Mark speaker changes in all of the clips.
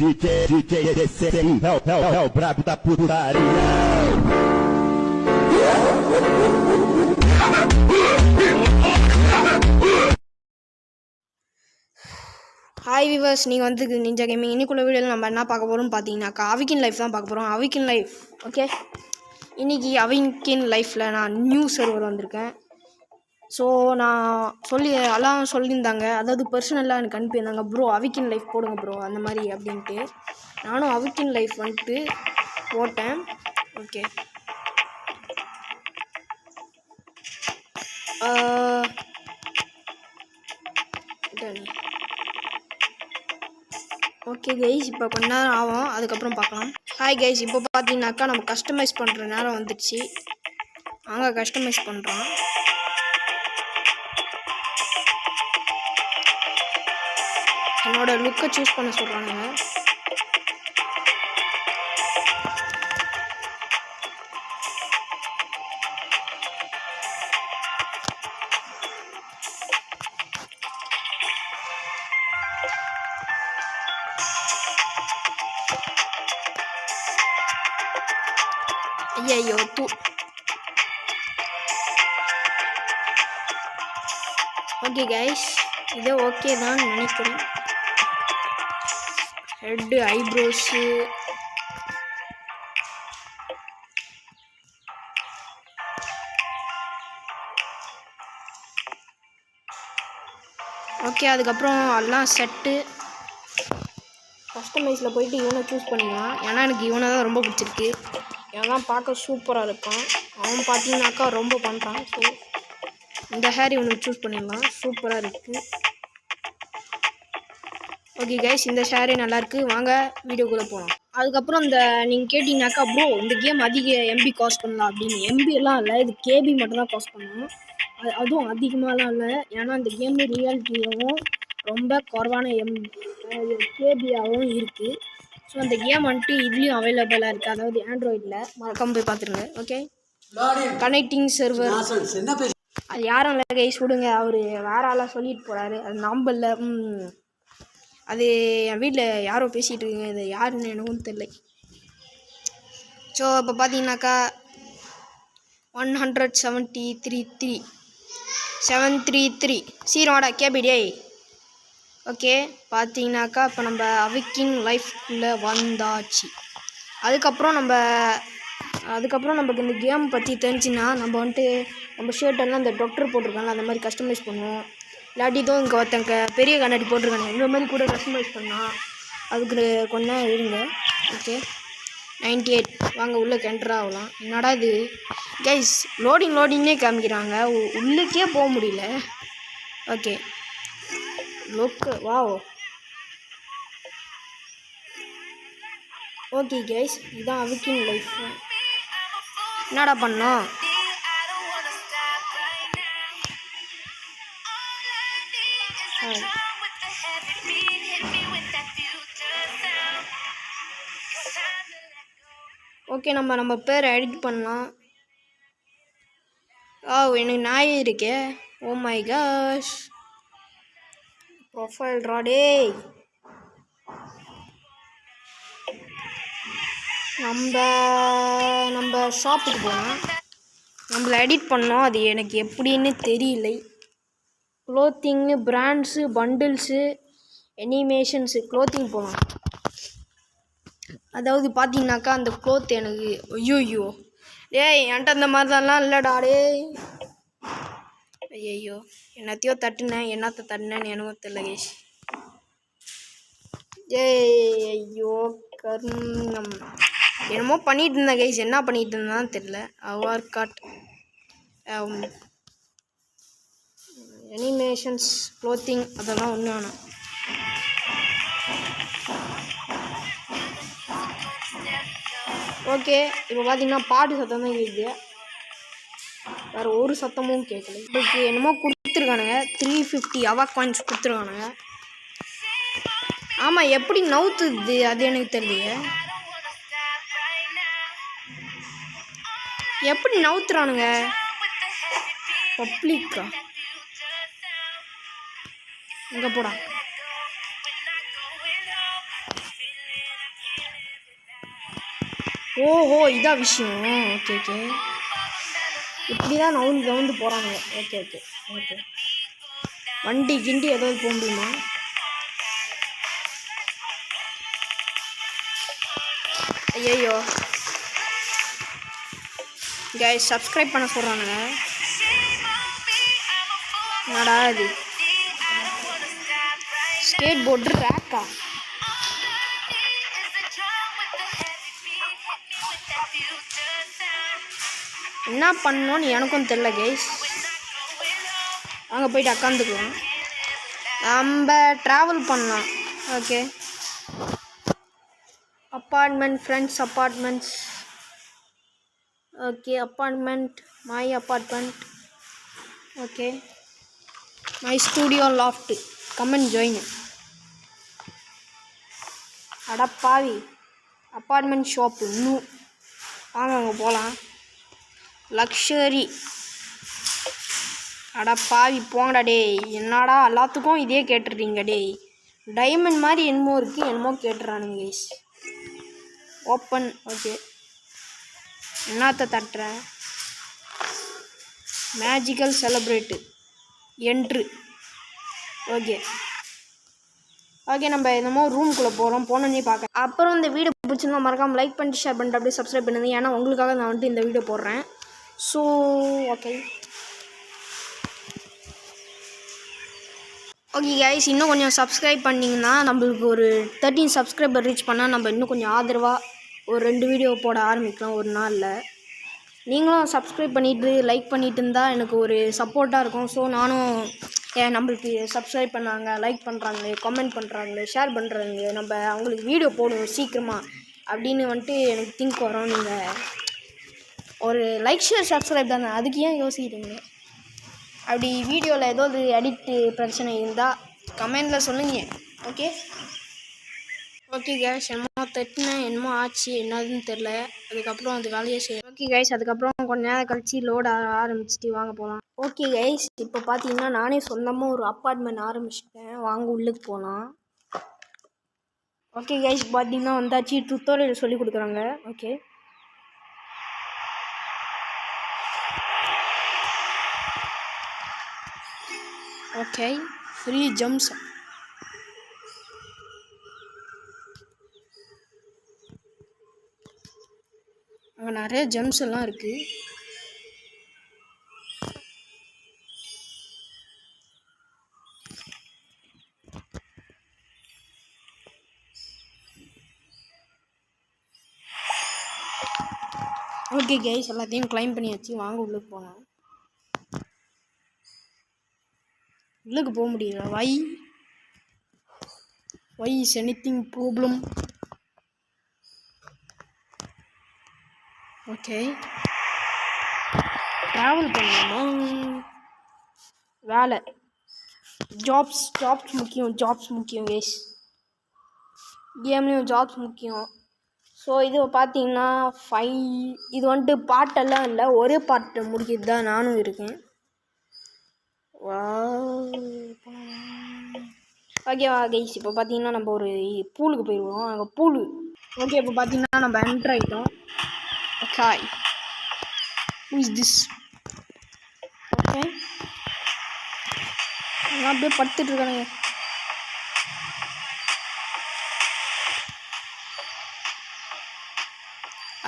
Speaker 1: é o brabo da putaria.
Speaker 2: Hi viewers, நீங்கள் வந்து ninja gaming. இன்னைக்குள்ள வீடியோவில் நம்ம என்ன பார்க்க போகிறோம்னு பார்த்தீங்கன்னாக்கா அவிக்கின் லைஃப் தான் பார்க்க போகிறோம். அவிக்கின் லைஃப் ஓகே. இன்றைக்கி அவிக்கின் லைஃப்பில் நான் நியூ சர்வர் வந்திருக்கேன். ஸோ நான் எல்லாம் சொல்லியிருந்தாங்க, அதாவது பர்சனலாக எனக்கு அனுப்பியிருந்தாங்க, ப்ரோ அவிக்கின் லைஃப் போடுங்க ப்ரோ அந்த மாதிரி அப்படின்ட்டு. நானும் அவிக்கின் லைஃப் வந்துட்டு போட்டேன். ஓகே, ஓகே கைஸ், இப்போ கொஞ்ச நேரம் ஆகும், அதுக்கப்புறம் பார்க்கலாம். ஹாய் கைஸ், இப்போ பார்த்தீங்கன்னாக்கா நம்ம கஸ்டமைஸ் பண்ணுற நேரம் வந்துடுச்சு. நாங்கள் கஸ்டமைஸ் பண்ணுறோம். என்னோட லுக்கை சூஸ் பண்ண சொல்கிறானுங்க. ஐயோ ஓகே கைஸ், இதே ஓகே தான் நினைக்கிறேன். Head, eyebrows, okay. அதுக்கப்புறம் எல்லாம் செட்டு. கஸ்டமைஸில் போயிட்டு இவனை சூஸ் பண்ணிக்கலாம். ஏன்னா எனக்கு இவனை தான் ரொம்ப பிடிச்சிருக்கு. ஏன்னா பார்க்க சூப்பராக இருக்கான். அவன் பார்த்தீங்கன்னாக்கா ரொம்ப பண்ணுறான். ஸோ இந்த ஹேர் இவனுக்கு சூஸ் பண்ணிடலாம். சூப்பராக இருக்குது. ஓகே கைஸ், இந்த ஷேரே நல்லாயிருக்கு. வாங்க வீடியோக்குள்ளே போகலாம். அதுக்கப்புறம் நீங்கள் கேட்டிங்கனாக்கா ப்ரோ இந்த கேம் அதிக எம்பி காஸ்ட் பண்ணலாம் அப்படின்னு. எம்பி எல்லாம் இல்லை, இது கேபி மட்டும்தான் காஸ்ட் பண்ணணும். அதுவும் அதிகமாகலாம் இல்லை. ஏன்னா இந்த கேம் ரியாலிட்டியாகவும் ரொம்ப குறைவான கேபியாகவும் இருக்குது. ஸோ அந்த கேம் வந்துட்டு இதுலேயும் அவைலபிளாக இருக்குது, அதாவது ஆண்ட்ராய்டில். மறக்காமல் போய் பார்த்துருங்க. Okay, connecting server. அது யாரும் இல்லை கைஸ், விடுங்க. அவர் வேற ஆளாக சொல்லிட்டு போகிறாரு, அது நம்பல. அது என் வீட்டில் யாரோ பேசிகிட்டு இருக்குங்க, இது யாருன்னு எனக்கும் தெரியல. ஸோ இப்போ பார்த்தீங்கன்னாக்கா 173 சீரோட கேபிடே. ஓகே, பார்த்தீங்கன்னாக்கா இப்போ நம்ம அவிக்கின் லைஃப்குள்ளே வந்தாச்சு. அதுக்கப்புறம் நமக்கு இந்த கேம் பற்றி தெரிஞ்சுன்னா நம்ம வந்துட்டு நம்ம ஷர்ட்டெல்லாம் இந்த டாக்டர் போட்டிருக்காங்க அந்த மாதிரி கஸ்டமைஸ் பண்ணுவோம். இல்லாட்டிதும் இங்கே ஒருத்தங்க பெரிய கண்ணாடி போட்டிருக்காங்க, இந்த மாதிரி கூட கஸ்டமைஸ் பண்ணால் அதுக்கு கொஞ்சம் இருங்க. ஓகே, 98 வாங்க உள்ளே என்டர் ஆகலாம். என்னடா இது கைஸ், லோடிங்னே காமிக்கிறாங்க, உள்ளுக்கே போக முடியல. ஓகே, லுக்கு வாவ். ஓகே கைஸ், இதுதான் அவிக்கின் லைஃப். என்னடா பண்ணோம்? ஓகே, நம்ம பேர் எடிட் பண்ணலாம். எனக்கு நாய் இருக்கே. ஓ மை காஷ், ப்ரொஃபைல் ராடே. நம்ம ஷாப்புக்கு போனோம், நம்மளை எடிட் பண்ணோம். அது எனக்கு எப்படின்னு தெரியலை. க்ளோத்திங்கு, பிராண்ட்ஸு, பண்டில்ஸு, அனிமேஷன்ஸு, க்ளோத்திங் போகலாம். அதாவது பார்த்தீங்கன்னாக்கா அந்த க்ளோத் எனக்கு ஐயோ என்கிட்ட அந்த மாதிரிலாம் இல்லைடா டே. ஐயோ என்னத்தையோ தட்டுனேன், என்னத்தை தட்டுனேன்னு எனக்கும் தெரியல கேஷ். ஐயோ கர்ணம் என்னமோ பண்ணிகிட்டு இருந்தேன் கைஸ், என்ன பண்ணிகிட்டு இருந்தான்னு தெரியல. அவர் காட் அனிமேஷன்ஸ், க்ளோத்திங் அதெல்லாம் ஒன்று வேணும். ஓகே, இப்போ பார்த்தீங்கன்னா பாட்டு சத்தம் தான் கேட்குது, வேறு ஒரு சத்தமும் கேட்கல. இதுக்கு என்னமோ கொடுத்துருக்கானுங்க, 350 அவா காயின்ஸ் கொடுத்துருக்கானுங்க. ஆமாம், எப்படி நவுத்துது அது எனக்கு தெரியலையே. எப்படி நவுத்துறானுங்க? பப்ளிக்கா எங்கே போடா? ஓஹோ இதான் விஷயம். ஓகே ஓகே, இப்படி தான் நவுந்து போகிறாங்க. ஓகே ஓகே ஓகே, வண்டி கிண்டி ஏதாவது போக முடியுமா? ஐயோ கைஸ், சப்ஸ்கிரைப் பண்ண சொல்கிறானுங்க. என்னடா இது ஸ்கேட் போர்டு ட்ராக்கா? என்ன பண்ணணும்னு எனக்கும் தெரியல கைஸ். அங்கே போயிட்டு உட்காந்துக்கலாம், நம்ம ட்ராவல் பண்ணலாம். Okay, apartment friends apartments. Okay, apartment, my apartment. Okay, my studio loft, come and join. அடப்பாவி, அப்பார்ட்மெண்ட் ஷாப்பு இன்னும். வாங்க அங்கே போகலாம். லக்ஸரி, அடப்பாவி போங்கடா டேய். என்னடா எல்லாத்துக்கும் இதே கேட்டுடுறீங்க டேய். டைமண்ட் மாதிரி என்னமோ இருக்குது, என்னமோ கேட்டுறானுங்க கைஸ். ஓப்பன். ஓகே, என்னத்த தட்டுற? Magical celebrate entry. Okay okay, நம்ம என்னமோ ரூம்குள்ளே போகிறோம். போனோன்னே பார்க்க. அப்புறம் இந்த வீடியோ பிடிச்சிருந்தா மறக்காமல் லைக் பண்ணிட்டு ஷேர் பண்ணிட்டு அப்படியே சப்ஸ்கிரைப் பண்ணுங்க. ஏன்னா உங்களுக்காக நான் வந்துட்டு இந்த வீடியோ போடுறேன். ஸோ ஓகே ஓகே கைஸ், இன்னும் கொஞ்சம் சப்ஸ்கிரைப் பண்ணிங்கன்னா நம்மளுக்கு ஒரு 13 சப்ஸ்கிரைபர் ரீச் பண்ணால் நம்ம இன்னும் கொஞ்சம் ஆதரவாக ஒரு 2 வீடியோ போட ஆரம்பிக்கலாம் ஒரு நாளில். நீங்களும் சப்ஸ்கிரைப் பண்ணிவிட்டு லைக் பண்ணிட்டு இருந்தால் எனக்கு ஒரு சப்போர்ட்டாக இருக்கும். ஸோ நானும் நம்மளுக்கு சப்ஸ்கிரைப் பண்ணாங்க, லைக் பண்ணுறாங்களே, கமெண்ட் பண்ணுறாங்களே, ஷேர் பண்ணுறாங்களே, நம்ம அவங்களுக்கு வீடியோ போடுவோம் சீக்கிரமாக அப்படின்னு வந்துட்டு எனக்கு திங்க் வரும். நீங்கள் ஒரு லைக் ஷேர் சப்ஸ்கிரைப் தானே, அதுக்கு ஏன் யோசிக்கிறீங்க? அப்படி வீடியோவில் ஏதாவது எடிட்டு பிரச்சனை இருந்தால் கமெண்டில் சொல்லுங்கள். ஓகே ஓகே கைஸ், என்னமோ தட்டினேன், என்னமோ ஆச்சு, என்னதுன்னு தெரில. அதுக்கப்புறம் அது வேலையை செய்யும். ஓகே கைஸ், அதுக்கப்புறம் கொஞ்சம் நேரம் கழிச்சு லோட் ஆரம்பிச்சுட்டு வாங்க போகலாம். ஓகே கைஸ், இப்போ பார்த்தீங்கன்னா நானே சொந்தமாக ஒரு அப்பார்ட்மெண்ட் ஆரம்பிச்சிட்டேன். வாங்க உள்ளுக்கு போகலாம். ஓகே கைஸ், பார்த்தீங்கன்னா வந்தாச்சு. டுட்டோரியல் சொல்லி கொடுக்குறாங்க. Okay okay, free jumps. அங்கே நிறைய ஜம்ப்ஸ் எல்லாம் இருக்குது. ஓகே கைஸ், எல்லாத்தையும் கிளைம் பண்ணியாச்சு. வாங்க உள்ளுக்கு போகலாம். உள்ளுக்கு போக முடியல. Why is anything problem? Okay, travel பண்ணலாமா? வேலை, ஜாப்ஸ் முக்கியம் கைஸ். கேம்லேயும் ஜாப்ஸ் முக்கியம். ஸோ இது பார்த்தீங்கன்னா இது வந்துட்டு பாட்டெல்லாம் இல்லை, ஒரே பாட்டை முடிக்கிறது தான் நானும் இருக்கேன். ஓகேவா கைஸ், இப்போ பார்த்தீங்கன்னா நம்ம ஒரு பூலுக்கு போயிடுவோம். அங்கே பூலு. ஓகே, இப்போ பார்த்தீங்கன்னா நம்ம என்ட்ரு ஆகிட்டோம். Okay, who is this? Okay, நான் அப்படியே படுத்துட்டு இருக்கானுங்க.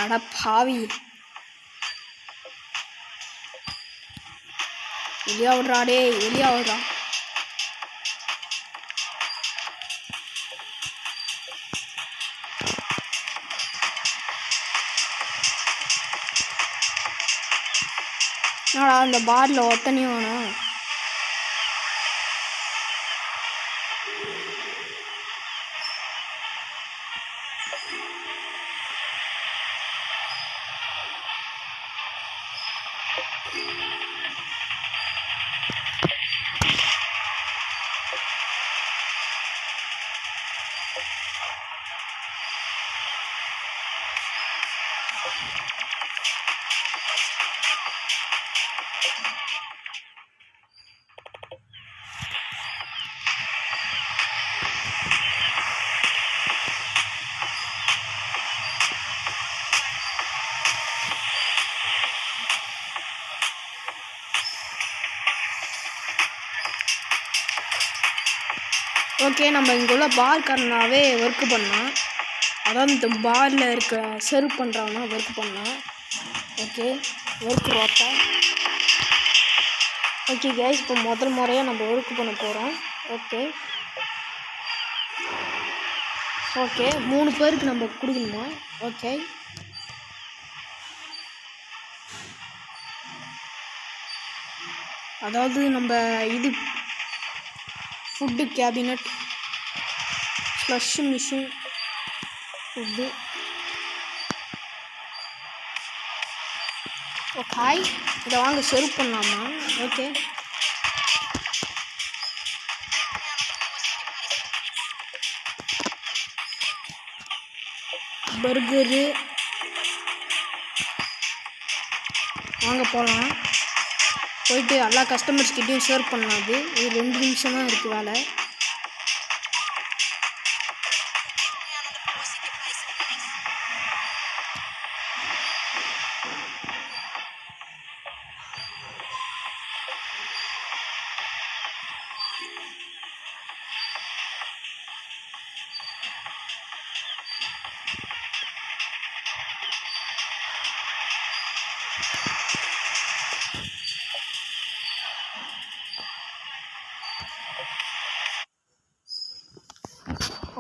Speaker 2: அட பாவி, வெளியா விட்றா டே, வெளியா விட்றா. என்னடா அந்த பார்ல ஒத்தனையும் வேணும். ஓகே, நம்ம இங்கே உள்ள பார்க்காரனாவே ஒர்க் பண்ணலாம். அதாவது இந்த பாரில் இருக்க சர்வ் பண்ணுறவனா ஒர்க் பண்ணலாம். ஓகே, ஒர்க் ரோட்டா. ஓகே கைஸ், இப்போ முதல் முறையாக நம்ம ஒர்க் பண்ண போகிறோம். ஓகே ஓகே 3 பேருக்கு நம்ம கொடுக்கணுமா? ஓகே, அதாவது நம்ம இது food cabinet, flush machine, food. Okay, இதை வாங்க சர்வ் பண்ணலாமா? ஓகே, பர்கரு வாங்க போகலாம். போயிட்டு எல்லா கஸ்டமர்ஸ்கிட்டையும் சர்வ் பண்ணலாம். இது 2 நிமிஷம் தான் இருக்குது வேலை.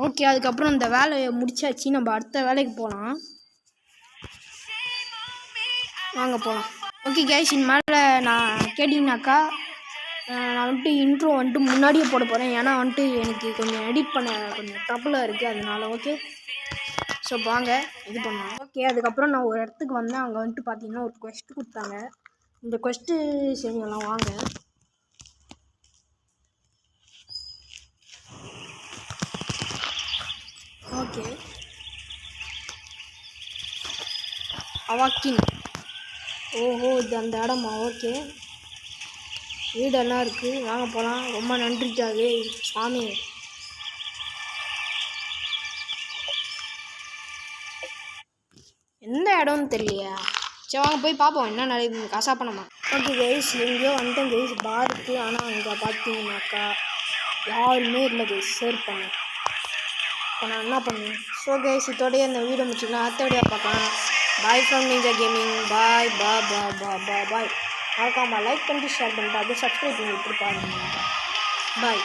Speaker 2: ஓகே, அதுக்கப்புறம் இந்த வேலையை முடிச்சாச்சு. நம்ம அடுத்த வேலைக்கு போகலாம். வாங்க போகலாம். ஓகே கைஸ், இனிமேல் நான் கேட்டிங்கனாக்கா நான் வந்துட்டு இன்ட்ரோ வந்துட்டு முன்னாடியே போட போகிறேன். ஏன்னா வந்துட்டு எனக்கு கொஞ்சம் எடிட் பண்ண கொஞ்சம் ட்ரபிளாக இருக்குது, அதனால. ஓகே, ஸோ வாங்க இது பண்ணலாம். ஓகே, அதுக்கப்புறம் நான் ஒரு இடத்துக்கு வந்தேன். அங்கே வந்துட்டு பார்த்தீங்கன்னா ஒரு கொஸ்ட் கொடுத்தாங்க. இந்த கொஸ்ட்டு செஞ்சலாம் வாங்க. ஓகே, அவாக்கின். ஓஹோ, இது அந்த இடமா? ஓகே, வீடெல்லாம் இருக்குது, வாங்க போகலாம். ரொம்ப நன்றிக்காக சாமி. எந்த இடம்னு தெரியலையா? சரி வாங்க போய் பார்ப்போம் என்ன நடக்குது. காசா பண்ணமா? ஓகே கைஸ், எங்கேயோ வந்துட்டேன் கைஸ் பாருக்கு. ஆனால் அங்கே பார்த்தீங்கன்னாக்கா யாருமே இல்லை கைஸ் சர்வ் பண்ண. இப்போ நான் என்ன பண்ணுவேன்? ஸோ கைஸ், இதோடய இந்த வீடியோ முடிச்சுக்கலாம். அடுத்த வீடியோ பார்க்கலாம். Bye from ninja gaming. Bye பா பா பா பா பாய். மறக்காமல் லைக் பண்ணிட்டு ஷேர் பண்ணிட்டு அப்படியே சப்ஸ்கிரைப் பண்ணி விட்டுருப்பாருங்க. பாய்.